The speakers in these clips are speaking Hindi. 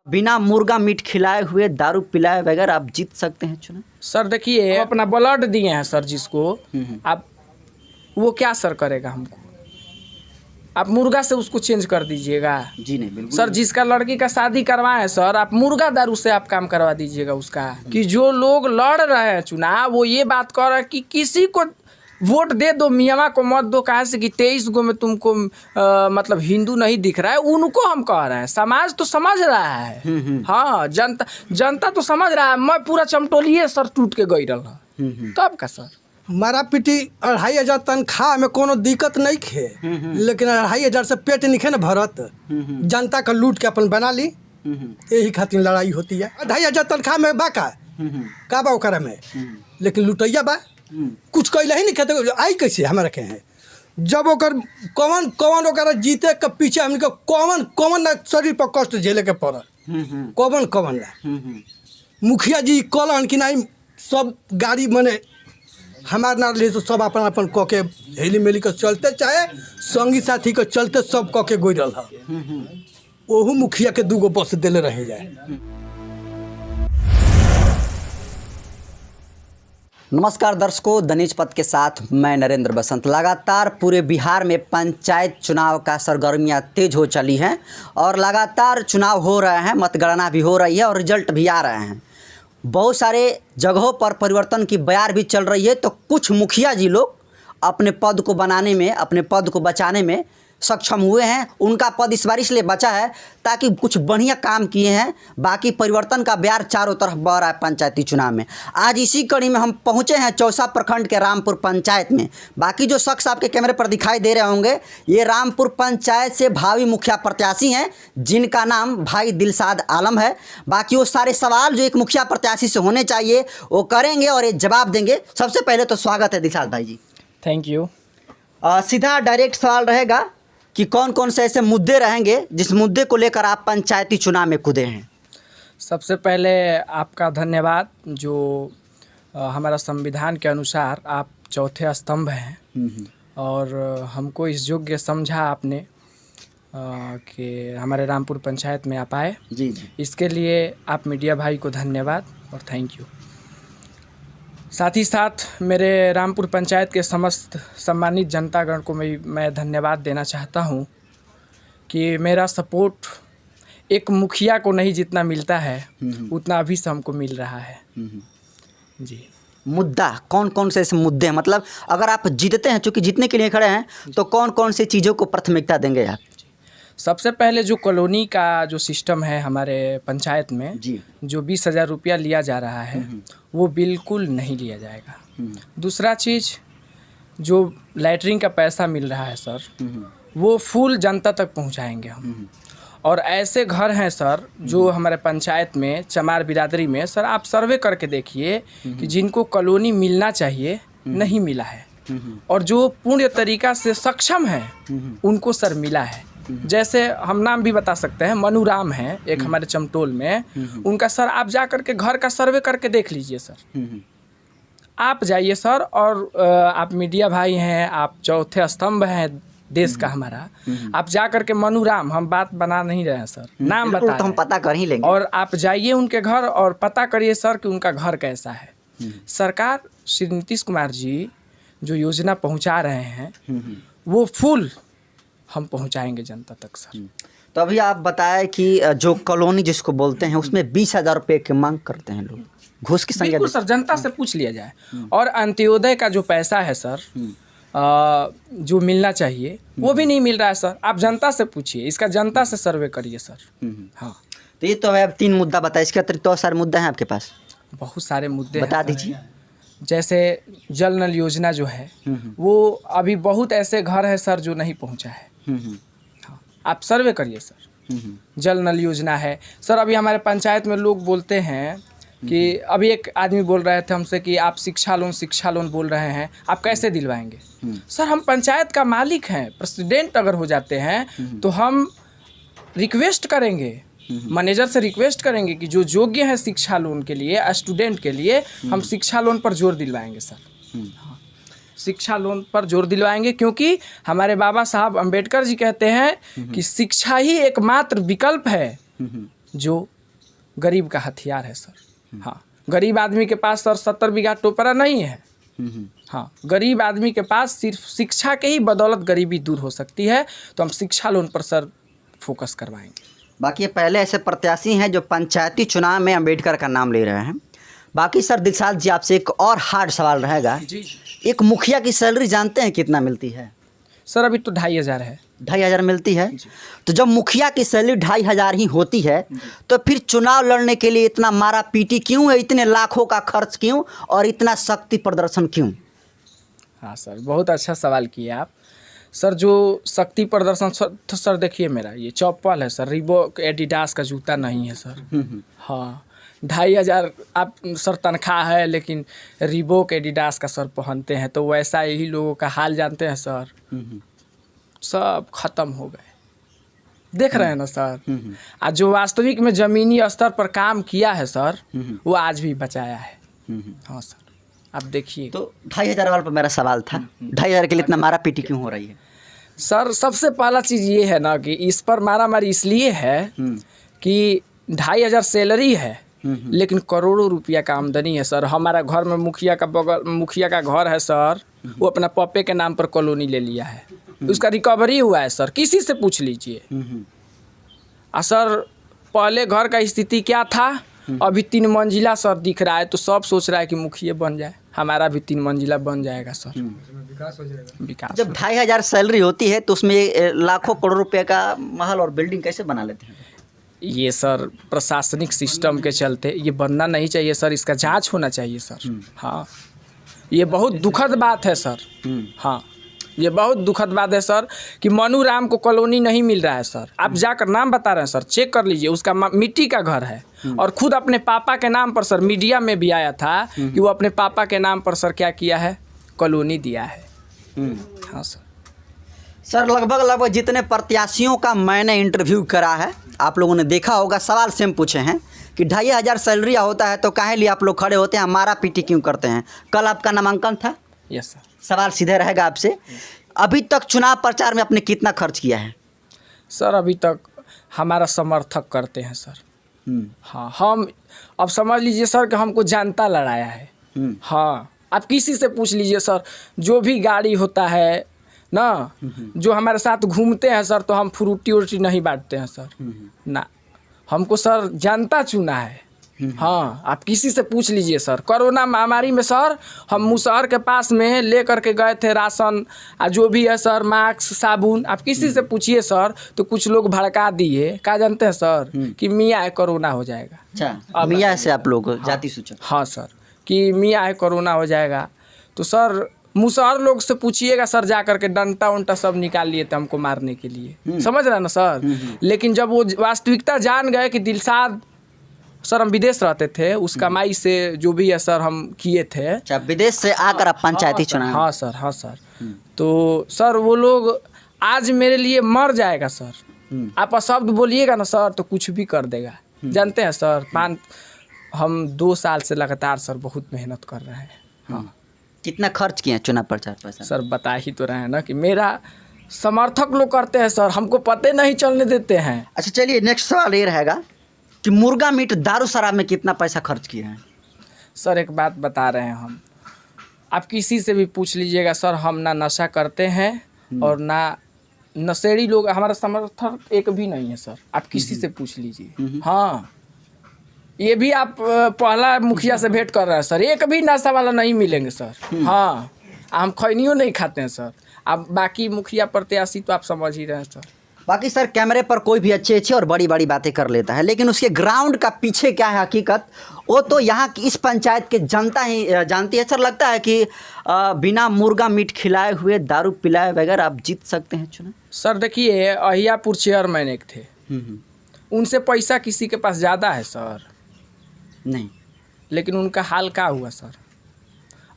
बिना मुर्गा मीट खिलाए हुए दारू पिलाए बगैर आप जीत सकते हैं चुनाव? सर देखिए, अपना ब्लड दिए हैं सर जिसको, आप वो क्या सर करेगा हमको? आप मुर्गा से उसको चेंज कर दीजिएगा? जी नहीं, बिल्कुल सर जिसका लड़की का शादी करवाएं सर, आप मुर्गा दारू से आप काम करवा दीजिएगा उसका। कि जो लोग लड़ रहे हैं चुनाव, वो ये बात कर रहे हैं कि किसी को वोट दे दो, मियाँ को मत दो, कहा से कि 23 गो में तुमको मतलब हिंदू नहीं दिख रहा है, उनको हम कह रहे हैं। समाज तो समझ रहा है, हाँ जनता तो समझ रहा है। मैं पूरा चमटोलिए सर टूट के गई रहा तब का सर मारा पीटी 2500 तनख्वाह में कोनो दिक्कत नहीं खे, लेकिन 2500 से पेट नहीं खे न भरत। जनता का लूट के अपन बना ली, यही खातिर लड़ाई होती है। 2500 तनख्वाह में बा का बा ओकरा में, लेकिन लुटैया बा कुछ कैला ही नहीं खेते। आई कैसे हमारे के हैं जब ओकर कौन कौन ओकरा जीते के पीछे हमने कौन ना शरीर पर कष्ट झेले के पड़ल, कौन ना मुखिया जी कलन कि नहीं सब गाड़ी मने हमार ना ले तो सब अपन अपन कह के हेली मेली के चलते, चाहे संगी साथी के चलते सब कह के गोई रहा। ओहू मुखिया के 2 गो बस दिले रह जाए। नमस्कार दर्शकों, दनीज पथ के साथ मैं नरेंद्र बसंत। लगातार पूरे बिहार में पंचायत चुनाव का सरगर्मियां तेज हो चली हैं और लगातार चुनाव हो रहे हैं, मतगणना भी हो रही है और रिजल्ट भी आ रहे हैं। बहुत सारे जगहों पर परिवर्तन की बयार भी चल रही है, तो कुछ मुखिया जी लोग अपने पद को बनाने में, अपने पद को बचाने में सक्षम हुए हैं। उनका पद इस बार इसलिए बचा है ताकि कुछ बढ़िया काम किए हैं। बाकी परिवर्तन का बयार चारों तरफ बह रहा है पंचायती चुनाव में। आज इसी कड़ी में हम पहुंचे हैं चौसा प्रखंड के रामपुर पंचायत में। बाकी जो शख्स आपके कैमरे पर दिखाई दे रहे होंगे, ये रामपुर पंचायत से भावी मुखिया प्रत्याशी हैं, जिनका नाम भाई दिलशाद आलम है। बाकी वो सारे सवाल जो एक मुखिया प्रत्याशी से होने चाहिए वो करेंगे और ये जवाब देंगे। सबसे पहले तो स्वागत है दिलशाद भाई जी। Thank you. सीधा डायरेक्ट सवाल रहेगा कि कौन कौन से ऐसे मुद्दे रहेंगे जिस मुद्दे को लेकर आप पंचायती चुनाव में कूदे हैं? सबसे पहले आपका धन्यवाद, जो हमारा संविधान के अनुसार आप चौथे स्तंभ हैं और हमको इस योग्य समझा आपने कि हमारे रामपुर पंचायत में आप आए। जी। इसके लिए आप मीडिया भाई को धन्यवाद और थैंक यू। साथ ही साथ मेरे रामपुर पंचायत के समस्त सम्मानित जनतागण को मैं धन्यवाद देना चाहता हूं कि मेरा सपोर्ट एक मुखिया को नहीं जितना मिलता है उतना अभी से हमको मिल रहा है। जी। मुद्दा कौन कौन से ऐसे मुद्दे हैं, मतलब अगर आप जीतते हैं, चूँकि जीतने के लिए खड़े हैं, तो कौन कौन सी चीज़ों को प्राथमिकता देंगे आप? सबसे पहले जो कॉलोनी का जो सिस्टम है हमारे पंचायत में जी, जो 20,000 रुपया लिया जा रहा है वो बिल्कुल नहीं लिया जाएगा। दूसरा चीज़, जो लैटरिन का पैसा मिल रहा है सर, वो फुल जनता तक पहुंचाएंगे हम। और ऐसे घर हैं सर जो हमारे पंचायत में चमार बिरादरी में सर आप सर्वे करके देखिए कि जिनको कॉलोनी मिलना चाहिए नहीं मिला है, और जो पूर्ण तरीका से सक्षम है उनको सर मिला है। जैसे हम नाम भी बता सकते हैं, मनुराम है एक हमारे चमटोल में, उनका सर आप जा करके घर का सर्वे करके देख लीजिए सर। आप जाइए सर, और आप मीडिया भाई हैं, आप चौथे स्तंभ हैं देश का हमारा, आप जा करके मनुराम, हम बात बना नहीं रहे हैं सर, नाम बता तो हम पता कर ही लेंगे, और आप जाइए उनके घर और पता करिए सर कि उनका घर कैसा है। सरकार श्री नीतीश कुमार जी जो योजना पहुंचा रहे हैं वो फुल हम पहुंचाएंगे जनता तक सर। तो अभी आप बताएं कि जो कॉलोनी जिसको बोलते हैं उसमें 20,000 रुपये की मांग करते हैं लोग, घूस की संख्या। बिल्कुल सर, जनता से पूछ लिया जाए। और अंत्योदय का जो पैसा है सर जो मिलना चाहिए वो भी नहीं मिल रहा है सर। आप जनता से पूछिए, इसका जनता से सर्वे करिए सर। हाँ, तो ये तो अब 3 मुद्दा बताए, इसके अतिरिक्त तो सारे मुद्दे हैं आपके पास? बहुत सारे मुद्दे बता हैं दीजिए। जैसे जल नल योजना जो है वो अभी बहुत ऐसे घर है सर जो नहीं पहुंचा है। हाँ, आप सर्वे करिए सर। जल नल योजना है सर। अभी हमारे पंचायत में लोग बोलते हैं कि अभी एक आदमी बोल रहे थे हमसे कि आप शिक्षा लोन बोल रहे हैं, आप कैसे दिलवाएंगे? सर हम पंचायत का मालिक हैं, प्रेसिडेंट अगर हो जाते हैं तो हम रिक्वेस्ट करेंगे, मैनेजर से रिक्वेस्ट करेंगे कि जो योग्य है शिक्षा लोन के लिए, स्टूडेंट के लिए हम शिक्षा लोन पर जोर दिलवाएंगे सर। हाँ, शिक्षा लोन पर जोर दिलवाएंगे, क्योंकि हमारे बाबा साहब अम्बेडकर जी कहते हैं कि शिक्षा ही एकमात्र विकल्प है जो गरीब का हथियार है सर। हाँ, गरीब आदमी के पास सर 70 बीघा टोपरा नहीं है। हाँ, गरीब आदमी के पास सिर्फ शिक्षा के ही बदौलत गरीबी दूर हो सकती है, तो हम शिक्षा लोन पर सर फोकस करवाएंगे। बाकी ये पहले ऐसे प्रत्याशी हैं जो पंचायती चुनाव में अंबेडकर का नाम ले रहे हैं। बाकी सर दिलशाद जी, आपसे एक और हार्ड सवाल रहेगा। जी एक मुखिया की सैलरी जानते हैं कितना मिलती है? सर, अभी तो 2500 है। 2500 मिलती है। तो जब मुखिया की सैलरी 2500 ही होती है तो फिर चुनाव लड़ने के लिए इतना मारा पीटी क्यों है, इतने लाखों का खर्च क्यों और इतना शक्ति प्रदर्शन क्यों? हाँ सर, बहुत अच्छा सवाल किया आप। सर जो शक्ति प्रदर्शन सर देखिए, मेरा ये चप्पल है सर, रीबॉक एडिडास का जूता नहीं है सर। हाँ, 2500 आप सर तनख्वाह है, लेकिन रीबॉक एडिडास का सर पहनते हैं, तो वैसा यही लोगों का हाल जानते हैं सर। सब खत्म हो गए, देख रहे हैं ना सर। आज जो वास्तविक में ज़मीनी स्तर पर काम किया है सर, वो आज भी बचाया है। हाँ सर, आप देखिए। तो 2500 वाले पर मेरा सवाल था, 2500 के लिए इतना मारा पीटी क्यों हो रही है? सर सबसे पहला चीज़ ये है ना कि इस पर मारामारी इसलिए है कि 2500 सैलरी है, लेकिन करोड़ों रुपया का आमदनी है सर। हमारा घर में मुखिया का घर है सर, वो अपना पप्पे के नाम पर कॉलोनी ले लिया है, उसका रिकवरी हुआ है सर, किसी से पूछ लीजिए। सर पहले घर का स्थिति क्या था, अभी 3 मंजिला सर दिख रहा है, तो सब सोच रहा है कि मुखिया बन जाए, हमारा भी 3 मंजिला बन जाएगा सर, विकास हो जाएगा। विकास जब 2500 सैलरी होती है तो उसमें लाखों करोड़ रुपए का महल और बिल्डिंग कैसे बना लेते हैं? ये सर प्रशासनिक सिस्टम के चलते ये बनना नहीं चाहिए सर, इसका जांच होना चाहिए सर। हाँ, ये बहुत दुखद बात है सर। हाँ, ये बहुत दुखद बात है सर कि मनु राम को कॉलोनी नहीं मिल रहा है सर। आप जाकर नाम बता रहे हैं सर, चेक कर लीजिए, उसका मिट्टी का घर है, और खुद अपने पापा के नाम पर सर, मीडिया में भी आया था कि वो अपने पापा के नाम पर सर क्या किया है, कॉलोनी दिया है। हाँ सर। सर लगभग जितने प्रत्याशियों का मैंने इंटरव्यू करा है, आप लोगों ने देखा होगा, सवाल सेम पूछे हैं कि 2500 सैलरी होता है तो काहे लिए आप लोग खड़े होते हैं, मारा पीटी क्यों करते हैं? कल आपका नामांकन था। Yes sir. सवाल सीधे रहेगा आपसे, अभी तक चुनाव प्रचार में आपने कितना खर्च किया है? सर अभी तक हमारा समर्थक करते हैं सर। हाँ, हम अब समझ लीजिए सर कि हमको जनता लड़ाया है। हाँ, आप किसी से पूछ लीजिए सर, जो भी गाड़ी होता है ना, जो हमारे साथ घूमते हैं सर, तो हम फ्रूटी उर्टी नहीं बांटते हैं सर ना, हमको सर जनता चुना है। हाँ, आप किसी से पूछ लीजिए सर। कोरोना महामारी में सर हम मुसहर के पास में ले करके गए थे राशन, जो भी है सर, मास्क, साबुन, आप किसी से पूछिए सर, तो कुछ लोग भड़का दिए, क्या जानते हैं सर, कि मियाँ है कोरोना हो जाएगा। अच्छा, मियाँ से आप लोग जाति सूचक? हाँ सर, कि मियाँ है कोरोना हो जाएगा। तो सर मुसहर लोग से पूछिएगा सर, जा करके डंटा उंटा सब निकाल लिए थे हमको मारने के लिए, समझ रहे ना सर। लेकिन जब वो वास्तविकता जान गए कि दिलशाद सर, हम विदेश रहते थे, उस कमाई से जो भी है सर हम किए थे। अच्छा, विदेश से आकर आप पंचायती चुनाव? हाँ सर, हाँ सर। तो सर वो लोग आज मेरे लिए मर जाएगा सर। आप शब्द बोलिएगा ना सर तो कुछ भी कर देगा, जानते हैं सर। हम 2 साल से लगातार सर बहुत मेहनत कर रहे हैं। हाँ। कितना खर्च किए चुनाव प्रचार पैसा? सर बता ही तो रहे हैं ना कि मेरा समर्थक लोग करते हैं सर, हमको पते नहीं चलने देते हैं। अच्छा चलिए, नेक्स्ट सवाल ये रहेगा कि मुर्गा मीट दारू शराब में कितना पैसा खर्च किए हैं? सर एक बात बता रहे हैं हम, आप किसी से भी पूछ लीजिएगा सर, हम ना नशा करते हैं और ना नशेड़ी लोग, हमारा समर्थक एक भी नहीं है सर, आप किसी से पूछ लीजिए। हाँ, ये भी आप पहला मुखिया से भेंट कर रहे हैं सर, एक भी नशा वाला नहीं मिलेंगे सर। हाँ, हम खैनियों नहीं खाते हैं सर। अब बाकी मुखिया प्रत्याशी तो आप समझ ही रहे हैं सर। बाकी सर कैमरे पर कोई भी अच्छी अच्छी और बड़ी बड़ी बातें कर लेता है, लेकिन उसके ग्राउंड का पीछे क्या है हकीकत, वो तो यहाँ की इस पंचायत के जनता ही जानती है। सर लगता है कि बिना मुर्गा मीट खिलाए हुए, दारू पिलाए बगैर आप जीत सकते हैं चुनाव? सर देखिए, अहियापुर चेयरमैन एक थे, उनसे पैसा किसी के पास ज़्यादा है सर? नहीं। लेकिन उनका हाल क्या हुआ सर?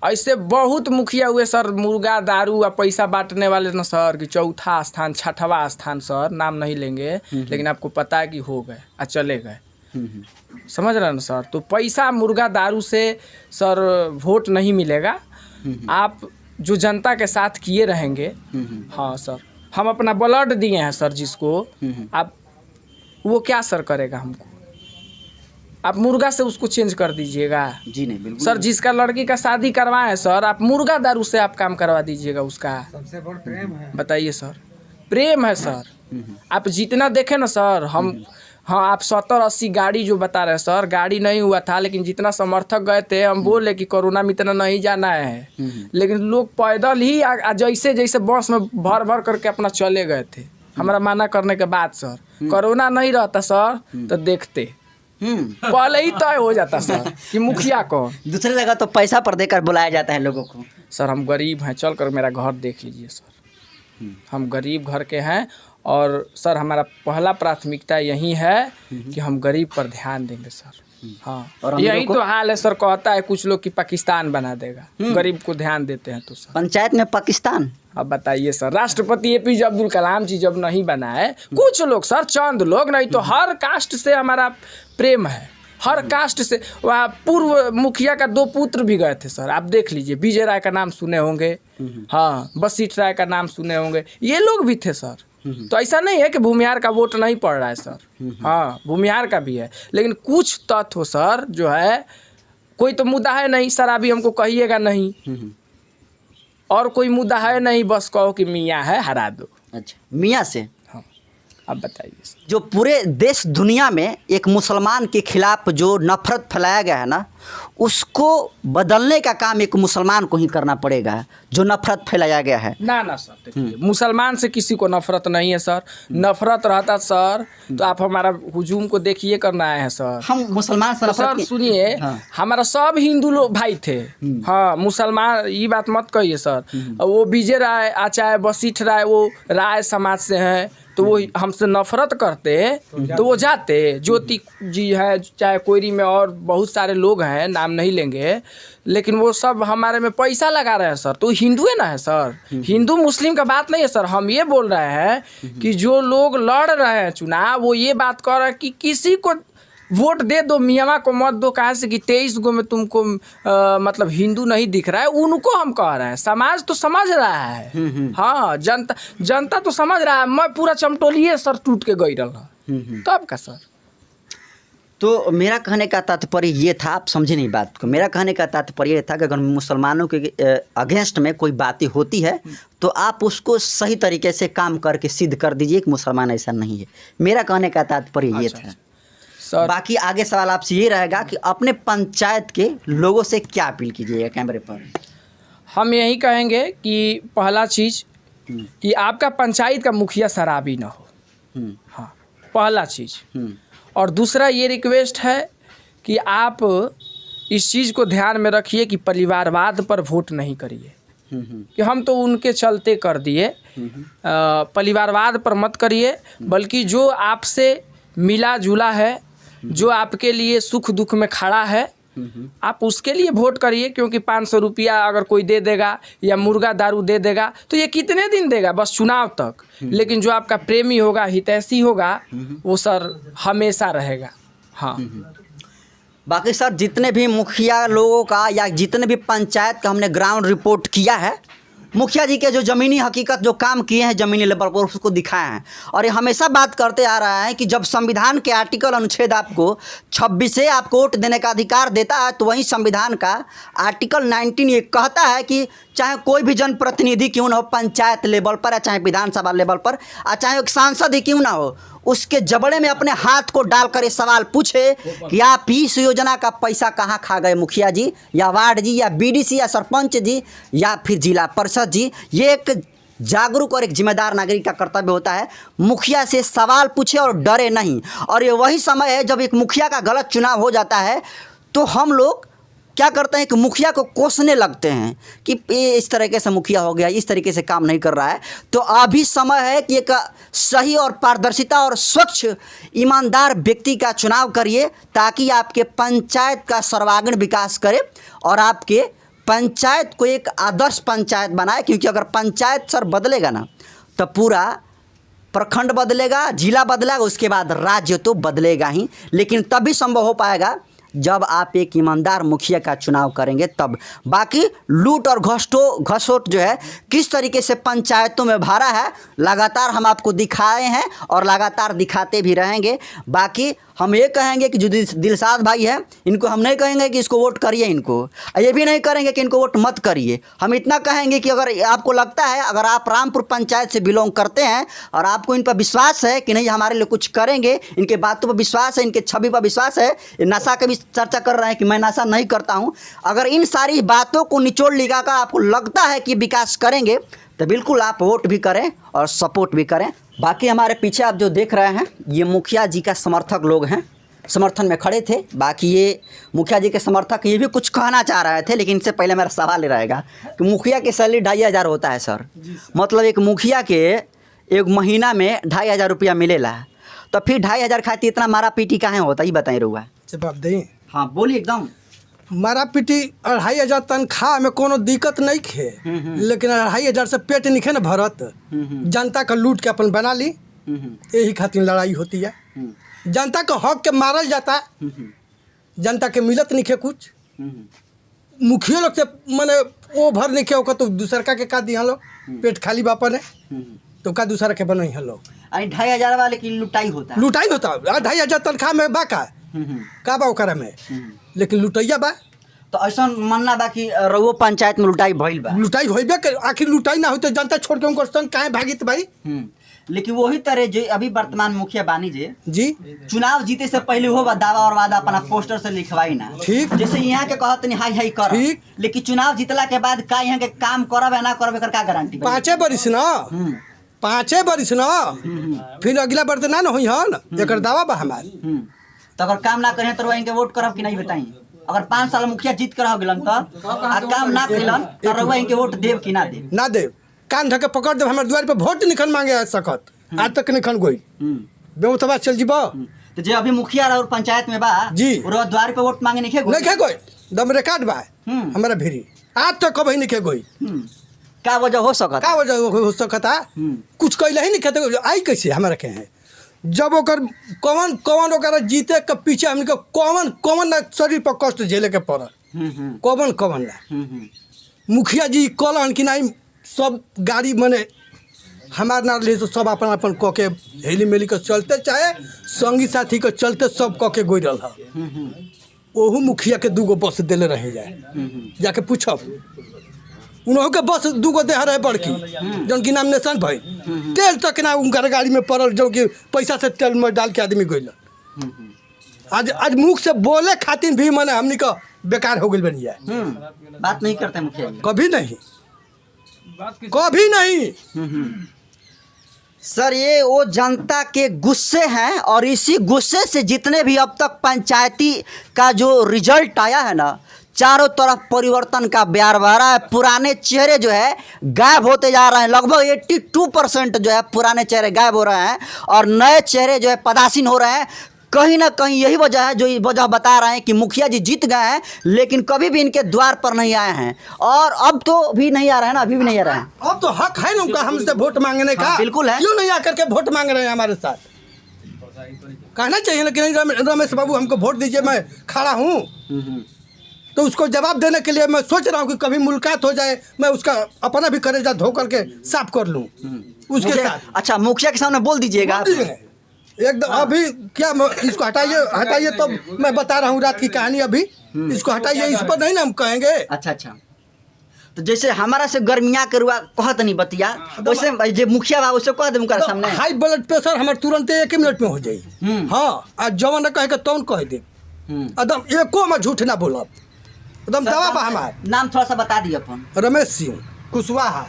ऐसे बहुत मुखिया हुए सर, मुर्गा दारू और पैसा बांटने वाले ना सर, कि 4था स्थान 6वां स्थान सर, नाम नहीं लेंगे, लेकिन आपको पता है कि हो गए और चले गए। समझ रहे हैं ना सर। तो पैसा मुर्गा दारू से सर वोट नहीं मिलेगा, आप जो जनता के साथ किए रहेंगे। हाँ सर, हम अपना ब्लड दिए हैं सर जिसको, आप वो क्या सर करेगा हमको? आप मुर्गा से उसको चेंज कर दीजिएगा? जी नहीं, बिल्कुल सर जिसका लड़की का शादी करवाए सर, आप मुर्गा दारू से आप काम करवा दीजिएगा उसका? सबसे बड़ा प्रेम है। बताइए सर, प्रेम है सर। आप जितना देखें ना सर, हम हाँ आप 70-80 गाड़ी जो बता रहे हैं सर, गाड़ी नहीं हुआ था, लेकिन जितना समर्थक गए थे हम बोले कि कोरोना में इतना नहीं जाना है, लेकिन लोग पैदल ही जैसे जैसे बस में भर भर करके अपना चले गए थे हमारा माना करने के बाद सर। कोरोना नहीं रहता सर तो देखते पहले ही तय हो जाता सर कि मुखिया कौन। दूसरे जगह तो पैसा पर देकर बुलाया जाता है लोगों को। सर हम गरीब हैं, चल कर मेरा घर देख लीजिए सर, हम गरीब घर के हैं और सर हमारा पहला प्राथमिकता यही है कि हम गरीब पर ध्यान देंगे सर। हाँ और यही तो हाल है सर। कहता है कुछ लोग कि पाकिस्तान बना देगा, गरीब को ध्यान देते हैं तो सर पंचायत में पाकिस्तान। अब बताइए सर, राष्ट्रपति APJ अब्दुल कलाम जी जब नहीं बनाए, कुछ लोग सर, चंद लोग, नहीं तो हर कास्ट से हमारा प्रेम है, हर कास्ट से। वहाँ पूर्व मुखिया का 2 पुत्र भी गए थे सर, आप देख लीजिए, विजय राय का नाम सुने होंगे, हाँ वशिष्ठ राय का नाम सुने होंगे, ये लोग भी थे सर। तो ऐसा नहीं है कि भूमिहार का वोट नहीं पड़ रहा है सर, हाँ भूमिहार का भी है, लेकिन कुछ तत्व सर जो है, कोई तो मुद्दा है नहीं सर, अभी हमको कहिएगा नहीं, और कोई मुद्दा है नहीं, बस कहो कि मियाँ है हरा दो। अच्छा, मियाँ से? हाँ अब बताइए सर। जो पूरे देश दुनिया में एक मुसलमान के खिलाफ जो नफरत फैलाया गया है ना, उसको बदलने का काम एक मुसलमान को ही करना पड़ेगा, जो नफरत फैलाया गया है। ना ना सर, देखिए मुसलमान से किसी को नफरत नहीं है सर, नफरत रहता सर तो आप हमारा हुजूम को देखिए करना आए हैं सर। हम मुसलमान से तो सर सुनिए, हाँ। हमारा सब हिंदू लोग भाई थे, हाँ मुसलमान ये बात मत कहिए सर। वो विजय राय चाहे वशिष्ठ राय वो राय समाज से हैं, तो वो हमसे नफरत करते तो वो जाते। ज्योति जी है, चाहे कोयरी में और बहुत सारे लोग हैं, नाम नहीं लेंगे, लेकिन वो सब हमारे में पैसा लगा रहे हैं सर, तो हिंदू है ना है सर, हिंदू मुस्लिम का बात नहीं है सर। हम ये बोल रहे हैं कि जो लोग लड़ रहे हैं चुनाव, वो ये बात कर रहे हैं कि किसी को वोट दे दो, मियाँ को मत दो, कहाँ से कि 23 गो में तुमको मतलब हिंदू नहीं दिख रहा है, उनको हम कह रहे हैं। समाज तो समझ रहा है, हाँ जनता तो समझ रहा है। मैं पूरा चमटोलिए सर टूट के गई रहा, तब का सर। तो मेरा कहने का तात्पर्य ये था, आप समझे नहीं बात को, मेरा कहने का तात्पर्य ये था कि अगर मुसलमानों के अगेंस्ट में कोई बातें होती है तो आप उसको सही तरीके से काम करके सिद्ध कर दीजिए कि मुसलमान ऐसा नहीं है। मेरा कहने का तात्पर्य ये था सर। बाकी आगे सवाल आपसे ये रहेगा कि अपने पंचायत के लोगों से क्या अपील कीजिएगा कैमरे पर? हम यही कहेंगे कि पहला चीज़ कि आपका पंचायत का मुखिया शराबी ना हो, हाँ पहला चीज़। और दूसरा ये रिक्वेस्ट है कि आप इस चीज़ को ध्यान में रखिए कि परिवारवाद पर वोट नहीं करिए, कि हम तो उनके चलते कर दिए, परिवारवाद पर मत करिए, बल्कि जो आपसे मिला जुला है, जो आपके लिए सुख दुख में खड़ा है, आप उसके लिए वोट करिए। क्योंकि 500 रुपया अगर कोई दे देगा या मुर्गा दारू दे देगा तो ये कितने दिन देगा, बस चुनाव तक, लेकिन जो आपका प्रेमी होगा, हितैषी होगा, वो सर हमेशा रहेगा। हाँ बाकी सर जितने भी मुखिया लोगों का या जितने भी पंचायत का हमने ग्राउंड रिपोर्ट किया है, मुखिया जी के जो ज़मीनी हकीकत जो काम किए हैं ज़मीनी लेवल पर उसको दिखाए हैं। और ये हमेशा बात करते आ रहा है कि जब संविधान के आर्टिकल अनुच्छेद आपको 26 आपको वोट देने का अधिकार देता है, तो वहीं संविधान का आर्टिकल 19 ये कहता है कि चाहे कोई भी जनप्रतिनिधि क्यों ना हो, पंचायत लेवल पर या चाहे विधानसभा लेवल पर, चाहे एक सांसद ही क्यों ना हो, उसके जबड़े में अपने हाथ को डालकर ये सवाल पूछे कि आप इस योजना का पैसा कहाँ खा गए मुखिया जी या वार्ड जी या BDC या सरपंच जी या फिर जिला परिषद जी। ये एक जागरूक और एक जिम्मेदार नागरिक का कर्तव्य होता है, मुखिया से सवाल पूछे और डरे नहीं। और ये वही समय है जब एक मुखिया का गलत चुनाव हो जाता है तो हम लोग क्या करते हैं कि मुखिया को कोसने लगते हैं कि ये इस तरीके से मुखिया हो गया, इस तरीके से काम नहीं कर रहा है। तो अभी समय है कि एक सही और पारदर्शिता और स्वच्छ ईमानदार व्यक्ति का चुनाव करिए, ताकि आपके पंचायत का सर्वांगीण विकास करे और आपके पंचायत को एक आदर्श पंचायत बनाए। क्योंकि अगर पंचायत सर बदलेगा ना तो पूरा प्रखंड बदलेगा, जिला बदलेगा, उसके बाद राज्य तो बदलेगा ही। लेकिन तभी संभव हो पाएगा जब आप एक ईमानदार मुखिया का चुनाव करेंगे तब। बाकी लूट और घसोट जो है किस तरीके से पंचायतों में भरा है लगातार हम आपको दिखाए हैं और लगातार दिखाते भी रहेंगे। बाकी हम ये कहेंगे कि जो दिलशाद भाई है इनको हम नहीं कहेंगे कि इसको वोट करिए, इनको ये भी नहीं करेंगे कि इनको वोट मत करिए। हम इतना कहेंगे कि अगर आपको लगता है, अगर आप रामपुर पंचायत से बिलोंग करते हैं और आपको इन पर विश्वास है कि नहीं हमारे लिए कुछ करेंगे, इनके बातों पर विश्वास है, इनके छवि पर विश्वास है, नशा के भी चर्चा कर रहे हैं कि मैं नशा नहीं करता हूँ, अगर इन सारी बातों को निचोड़ लिखा कर आपको लगता है कि विकास करेंगे तो बिल्कुल आप वोट भी करें और सपोर्ट भी करें। बाकी हमारे पीछे आप जो देख रहे हैं ये मुखिया जी का समर्थक लोग हैं, समर्थन में खड़े थे। बाकी ये मुखिया जी के समर्थक ये भी कुछ कहना चाह रहे थे, लेकिन इससे पहले मेरा सवाल ये रहेगा कि मुखिया की सैलरी 2500 होता है सर, मतलब एक मुखिया के एक महीना में 2500 रुपया मिलेला, तो फिर 2500 खाती इतना मारा पीटी कहाँ होता है, ये बताइए रहुआ। जवाब दें। हाँ बोलिए एकदम। मारा पीटी 2500 तनख्वाह में कोनो दिक्कत नहीं खे, लेकिन 2500 से पेट नहीं न भरत। जनता का लूट के अपन बना ली, यही खातिर लड़ाई होती है। जनता का हक के मारल जाता, जनता के मिलत नहीं खे कुछ। मुखिया लोग से मैंने ओभर नहीं खे तो दूसर का दिया लोग, पेट खाली बापन है तो का दूसरा के बनई है लोग। 2500 वाले की लुटाई होता है, लुटाई होता 2500 तनख्वाह में बा का बा ओकरा में, लेकिन लुटैया बा। तो ऐसा मानना बा कि रउओ पंचायत में लुटाई भइल बा। लुटाई होइबे के, आखिर लुटाई ना होई तो जनता छोड़ के उनकर संग काहे भागित भाई। लेकिन वही तरह जो अभी वर्तमान मुखिया बानी जी चुनाव जीते से पहले हो दावा और वादा अपना पोस्टर से लिखवाई ना, ठीक जैसे यहाँ के कहत नहीं हाई हाई कर, ठीक। लेकिन चुनाव जीतला के बाद का यहाँ के काम करब या ना करब एकर का गारंटी? 5 बरिस ना, 5 बरिस ना, फिर अगला बार तो ना होई हन, एकर दावा बा हमार। तो अगर काम ना करें तो इनके वोट करब कि नहीं बताई? अगर 5 साल मुखिया जीत कर हो गेलन तो आ काम ना करेलन तो रउआ इनके वोट देव कि ना देव? ना देव, कान धके पकड़ देव, हमारे द्वार पे वोट निखन मांगे आ सकत, आज तक निखन गई बेउतबा चल जीबो। तो जे अभी मुखिया और पंचायत में बा जी, और द्वार पे वोट मांगे नहीं गई दम रिकॉर्ड बा हमारा भिरी, आज तक कभी नहीं गई। का वजह हो सकता? का वजह हो सकता? कुछ कैले ही नहीं कहते, आई कैसे हमारा के हैं जब ओकर कौन ओकरा जीते के पीछे हमने कौन ना शरीर पर कष्ट झेले के पड़ल, कौन ना। मुखिया जी कहलन कि नहीं सब गाड़ी मने हमार ना ले तो सब अपन अपन कह के हेली मेली के चलते, चाहे संगी साथी के चलते सब कह के गोई रहा है। ओहू मुखिया के 2 बस दिले रह जाए, जाके पूछब उन्हों के बस 2 दे रहे बड़की जौन की नॉमिनेशन भाई, तेल तक ना उनका गाड़ी में पड़ल जो कि पैसा से तेल में डाल के आदमी गइल। आज मुख से बोले खातिर भी मैंने हमनी का बेकार हो गई बनी है। बात नहीं करते मुखिया जी? कभी नहीं, कभी नहीं। सर ये वो जनता के गुस्से हैं और इसी गुस्से से जितने भी अब तक पंचायती का जो रिजल्ट आया है ना, चारों तरफ परिवर्तन का ब्यार बह रहा है। पुराने चेहरे जो है गायब होते जा रहे हैं, लगभग 82% जो है पुराने चेहरे गायब हो रहे हैं और नए चेहरे जो है पदासीन हो रहे हैं। कहीं ना कहीं यही वजह है जो वजह बता रहे हैं कि मुखिया जी जीत गए हैं लेकिन कभी भी इनके द्वार पर नहीं आए हैं और अब तो भी नहीं आ रहे हैं ना, अभी भी नहीं आ रहे हैं। अब तो हक है ना उनका हमसे वोट मांगने का। हाँ, बिल्कुल है। क्यों नहीं आकर के वोट मांग रहे हैं हमारे साथ? कहना चाहिए ना कि रमेश बाबू हमको वोट दीजिए, मैं खड़ा हूँ। तो उसको जवाब देने के लिए मैं सोच रहा हूँ कि कभी मुलाकात हो जाए, मैं उसका अपना भी करेजा धो करके साफ कर लूँ उसके साथ। अच्छा मुखिया के सामने बोल दीजिएगा एकदम। अभी क्या इसको हटाइए तो मैं बता रहा हूँ रात की कहानी, अभी इसको हटाइए, इस पर नहीं ना हम कहेंगे। अच्छा तो जैसे हमारा से गर्मिया के रुआ कहत नहीं बतिया, वैसे जे मुखिया बा उसे कह दे उनका सामने हाई ब्लड प्रेशर हमारे तुरंत 1 मिनट में हो जाई। हाँ, आज जवन कहे के तौन कह दे, एकदम एको में झूठ ना बोलब, एकदम दवा बा हमार। नाम थोड़ा सा बता दिए अपन। रमेश सिंह कुशवाहा।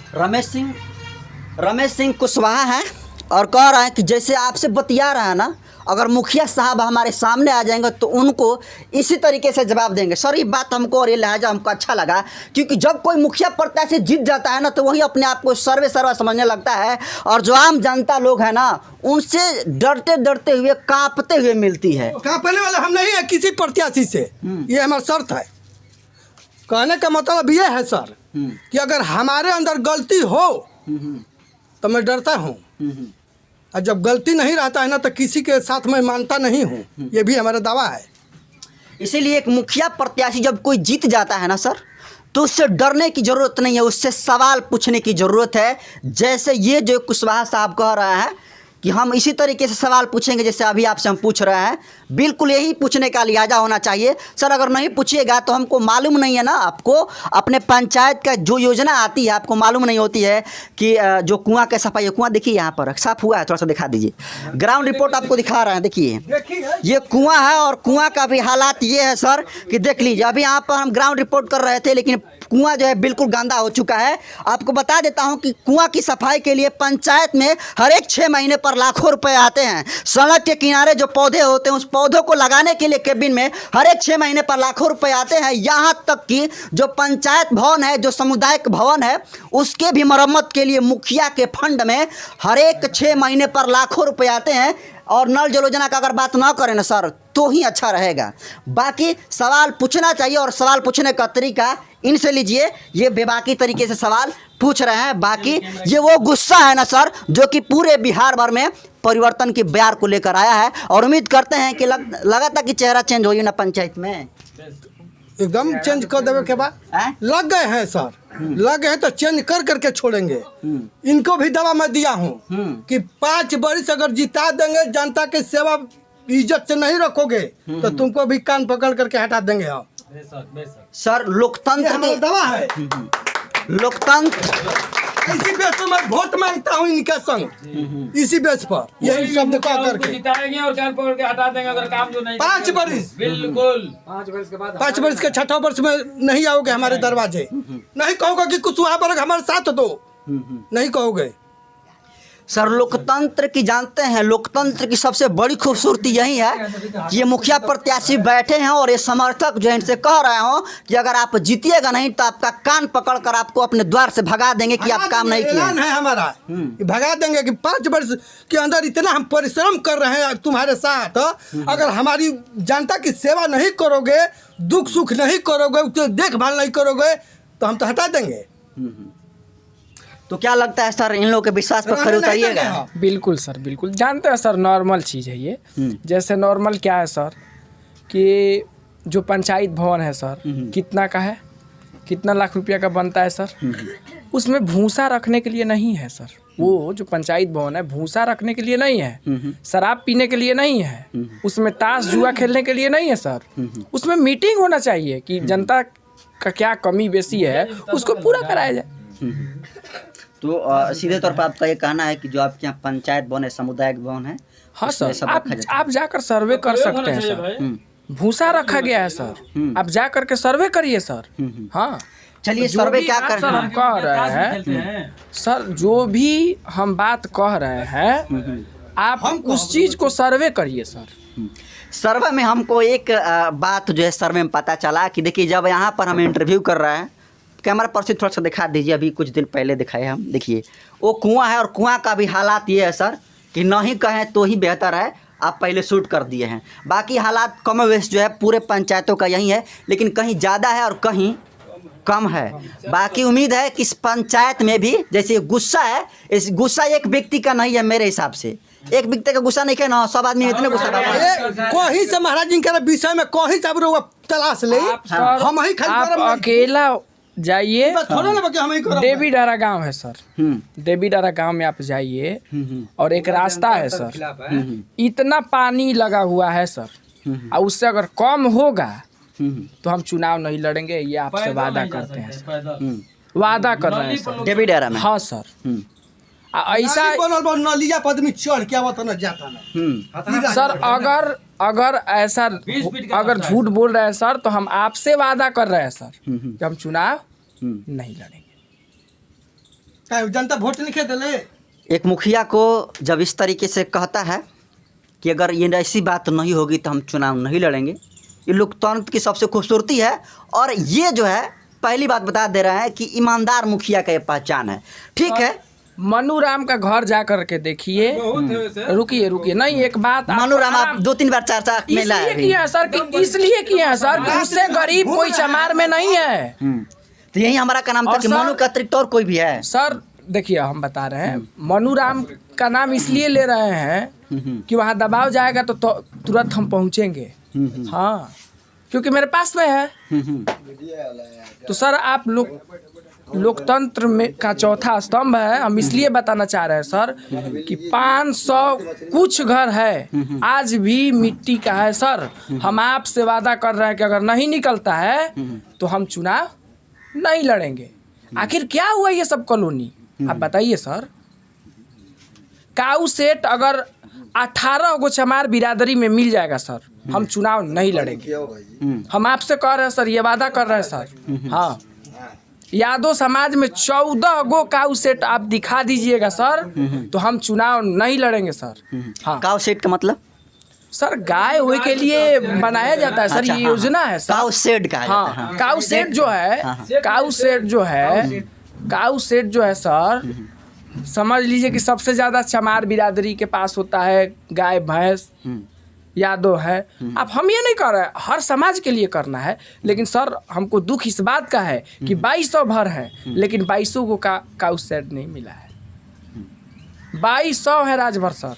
रमेश सिंह कुशवाहा है और कह रहे हैं कि जैसे आपसे बतिया रहा है ना, अगर मुखिया साहब हमारे सामने आ जाएंगे तो उनको इसी तरीके से जवाब देंगे। सर ये बात हमको और ये लहजा हमको अच्छा लगा, क्योंकि जब कोई मुखिया प्रत्याशी जीत जाता है ना तो वही अपने आप को सर्वा समझने लगता है और जो आम जनता लोग हैं ना उनसे डरते हुए कांपते हुए मिलती है। कांपने वाला हम नहीं है किसी प्रत्याशी से, ये हमारा शर्त है। कहने का मतलब ये है सर कि अगर हमारे अंदर गलती हो तो मैं डरता हूँ, और जब गलती नहीं रहता है ना तो किसी के साथ मैं मानता नहीं हूँ, ये भी हमारा दावा है। इसीलिए एक मुखिया प्रत्याशी जब कोई जीत जाता है ना सर, तो उससे डरने की ज़रूरत नहीं है, उससे सवाल पूछने की ज़रूरत है। जैसे ये जो कुशवाहा साहब कह रहे हैं कि हम इसी तरीके से सवाल पूछेंगे जैसे अभी आपसे हम पूछ रहे हैं, बिल्कुल यही पूछने का लिहाजा होना चाहिए सर। अगर नहीं पूछिएगा तो हमको मालूम नहीं है ना, आपको अपने पंचायत का जो योजना आती है आपको मालूम नहीं होती है कि जो कुआं का सफाई है, कुआं देखिए यहाँ पर साफ़ हुआ है, थोड़ा सा दिखा दीजिए। ग्राउंड रिपोर्ट आपको दिखा रहे हैं, देखिए ये कुआं है और कुआं का भी हालात ये है सर कि देख लीजिए। अभी यहाँ पर हम ग्राउंड रिपोर्ट कर रहे थे लेकिन कुआं जो है बिल्कुल गंदा हो चुका है। आपको बता देता हूं कि कुआं की सफाई के लिए पंचायत में हर एक 6 महीने पर लाखों रुपए आते हैं। सड़क के किनारे जो पौधे होते हैं उस पौधों को लगाने के लिए केबिन में हर एक 6 महीने पर लाखों रुपए आते हैं। यहाँ तक कि जो पंचायत भवन है, जो सामुदायिक भवन है, उसके भी मरम्मत के लिए मुखिया के फंड में हर एक 6 महीने पर लाखों रुपए आते हैं। और नल जल योजना का अगर बात ना करें ना सर तो ही अच्छा रहेगा। बाकी सवाल पूछना चाहिए और सवाल पूछने का तरीका इनसे लीजिए, ये बेबाकी तरीके से सवाल पूछ रहे हैं। बाकी ये वो गुस्सा है ना सर जो कि पूरे बिहार भर में परिवर्तन की बयार को लेकर आया है और उम्मीद करते हैं कि लगा था कि चेहरा चेंज हो ना पंचायत में, एकदम चेंज कर देवे के बाद लग गए हैं सर, लग गए हैं तो चेंज कर करके छोड़ेंगे। इनको भी दवा मैं दिया हूँ कि 5 वर्ष अगर जिता देंगे, जनता की सेवा इज्जत से नहीं रखोगे तो तुमको भी कान पकड़ करके हटा देंगे। हम सर लोकतंत्र की दवा है, लोकतंत्र इसी बेस पर मैं वोट मांगता हूँ इनके संग, इसी बेस पर यही शब्द कह करके जिताएंगे और कान पकड़ के हटा देंगे अगर काम जो नहीं 5 वर्ष, बिल्कुल 5 वर्ष के 6ठा वर्ष में नहीं आओगे हमारे दरवाजे, नहीं कहोगे कि कुशवाहा वर्ग हमारे साथ दो, नहीं कहोगे। सर लोकतंत्र की जानते हैं, लोकतंत्र की सबसे बड़ी खूबसूरती यही है कि ये मुखिया प्रत्याशी बैठे हैं और ये समर्थक जो है इनसे कह रहे हो कि अगर आप जीतिएगा नहीं तो आपका कान पकड़ कर आपको अपने द्वार से भगा देंगे कि आप काम नहीं किए। ऐलान है हमारा कि भगा देंगे कि 5 वर्ष के अंदर इतना हम परिश्रम कर रहे हैं तुम्हारे साथ, अगर हमारी जनता की सेवा नहीं करोगे, दुख सुख नहीं करोगे, उसकी देखभाल नहीं करोगे तो हम तो हटा देंगे। तो क्या लगता है सर इन लोगों के विश्वास पर खरे उतरिएगा? बिल्कुल सर, बिल्कुल जानते हैं सर, नॉर्मल चीज़ है ये। जैसे नॉर्मल क्या है सर कि जो पंचायत भवन है सर कितना का है, कितना लाख रुपया का बनता है सर, उसमें भूसा रखने के लिए नहीं है सर। वो जो पंचायत भवन है भूसा रखने के लिए नहीं है, शराब पीने के लिए नहीं है, उसमें ताश जुआ खेलने के लिए नहीं है सर। उसमें मीटिंग होना चाहिए कि जनता का क्या कमी बेसी है उसको पूरा कराया जाए। तो सीधे तौर पर आपका ये कहना है कि जो आपके यहाँ पंचायत भवन है, सामुदायिक भवन है, हाँ सर, आप जाकर सर्वे कर सकते हैं सर। भूसा रखा गया है सर, आप जा करके सर्वे करिए सर। हाँ चलिए सर्वे क्या कर सर हम कह रहे हैं सर, जो भी हम बात कह रहे हैं आप उस चीज को सर्वे करिए सर। सर्वे में हमको एक बात जो है सर्वे में पता चला कि देखिए जब यहाँ पर हम इंटरव्यू कर रहे हैं, कैमरा पर से थोड़ा सा दिखा दीजिए, अभी कुछ दिन पहले दिखाए हम, देखिए वो कुआं है और कुआं का भी हालात ये है सर कि नहीं कहें तो ही बेहतर है, आप पहले शूट कर दिए हैं। बाकी हालात कम वेस्ट जो है पूरे पंचायतों का यही है, लेकिन कहीं ज़्यादा है और कहीं कम है। बाकी उम्मीद है कि इस पंचायत में भी जैसे गुस्सा है, इस गुस्सा एक व्यक्ति का नहीं है मेरे हिसाब से, एक व्यक्ति का गुस्सा नहीं है ना, सब आदमी इतने गुस्सा कोई से महाराज जी के विषय में कोई सब तलाश ले, हम ही आप अकेला जाइए। देवी डारा गांव है सर, देवी डारा गांव में आप जाइए और एक रास्ता है सर, इतना पानी लगा हुआ है सर, और उससे अगर कम होगा तो हम चुनाव नहीं लड़ेंगे, ये आपसे वादा करते हैं सर, वादा कर रहे हैं सर देवी डारा में। हाँ सर, ऐसा नलिया पदमी चढ़ के आवत न जाता ना सर, अगर ऐसा अगर झूठ बोल रहे हैं सर तो हम आपसे वादा कर रहे हैं सर कि हम चुनाव नहीं लड़ेंगे। जनता वोट नहीं खेले। एक मुखिया को जब इस तरीके से कहता है कि अगर ये ऐसी बात नहीं होगी तो हम चुनाव नहीं लड़ेंगे, ये लोकतंत्र की सबसे खूबसूरती है। और ये जो है पहली बात बता दे रहे हैं कि ईमानदार मुखिया का ये पहचान है। ठीक है, मनु राम का घर जा करके देखिए। रुकिए नहीं, एक बात, मनु राम आप 2-3 बार चर्चा में लाए किया है सर, इसलिए किया है सर कि उससे गरीब कोई चमार में नहीं है। तो यही हमारा का नाम था कि मनु का अतिरिक्त और कोई भी है सर। देखिए हम बता रहे हैं, मनु राम का नाम इसलिए ले रहे हैं कि वहाँ दबाव जाएगा तो तुरंत हम पहुँचेंगे। हाँ, क्योंकि मेरे पास में है। तो सर आप लोकतंत्र में का चौथा स्तंभ है। हम इसलिए बताना चाह रहे हैं सर कि 500 कुछ घर है आज भी मिट्टी का है सर। हम आपसे वादा कर रहे हैं कि अगर नहीं निकलता है तो हम चुनाव नहीं लड़ेंगे। आखिर क्या हुआ ये सब कॉलोनी, आप बताइए सर। काऊ सेट अगर 18 को चमार बिरादरी में मिल जाएगा सर, हम चुनाव नहीं लड़ेंगे। हम आपसे कह रहे हैं सर, ये वादा कर रहे हैं सर। हाँ, यादव समाज में 14 गो काऊ सेट आप दिखा दीजिएगा सर, तो हम चुनाव नहीं लड़ेंगे सर। हाँ, काऊ सेट का मतलब सर गाय हुए के लिए बनाया जाता है सर। अच्छा, ये हाँ, योजना है सर। काऊ सेट का है। हाँ, काऊ सेट जो है, काऊ सेट जो है सर, समझ लीजिए कि सबसे ज़्यादा चमार बिरादरी के पास होता है गाय भैंस, यादव है। अब हम ये नहीं कर रहे हैं, हर समाज के लिए करना है। लेकिन सर हमको दुख इस बात का है कि 2200 भर है लेकिन 2200 को काऊ सेट नहीं मिला है। 2200 है राजभर सर,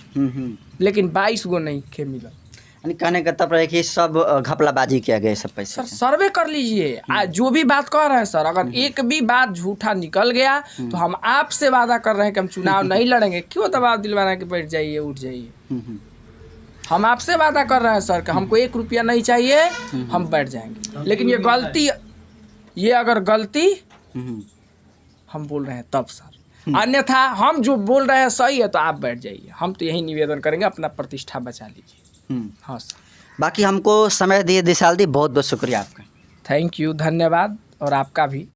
लेकिन 22 को नहीं खे मिला। यानी कहने का तब रहे कि सब घपलाबाजी किया गया सब पैसे सर सर्वे कर लीजिए। आज जो भी बात कह रहे हैं सर, अगर एक भी बात झूठा निकल गया तो हम आपसे वादा कर रहे हैं कि हम चुनाव नहीं लड़ेंगे। क्यों दबाव दिलवाना कि बैठ जाइए उठ जाइए। हम आपसे वादा कर रहे हैं सर कि हमको 1 रुपया नहीं चाहिए, हम बैठ जाएंगे। लेकिन ये अगर गलती हम बोल रहे हैं तब सर, अन्यथा हम जो बोल रहे हैं सही है तो आप बैठ जाइए। हम तो यही निवेदन करेंगे, अपना प्रतिष्ठा बचा लीजिए। हाँ सर। बाकी हमको समय दिए दिशाल दी, बहुत बहुत शुक्रिया आपका। थैंक यू, धन्यवाद। और आपका भी।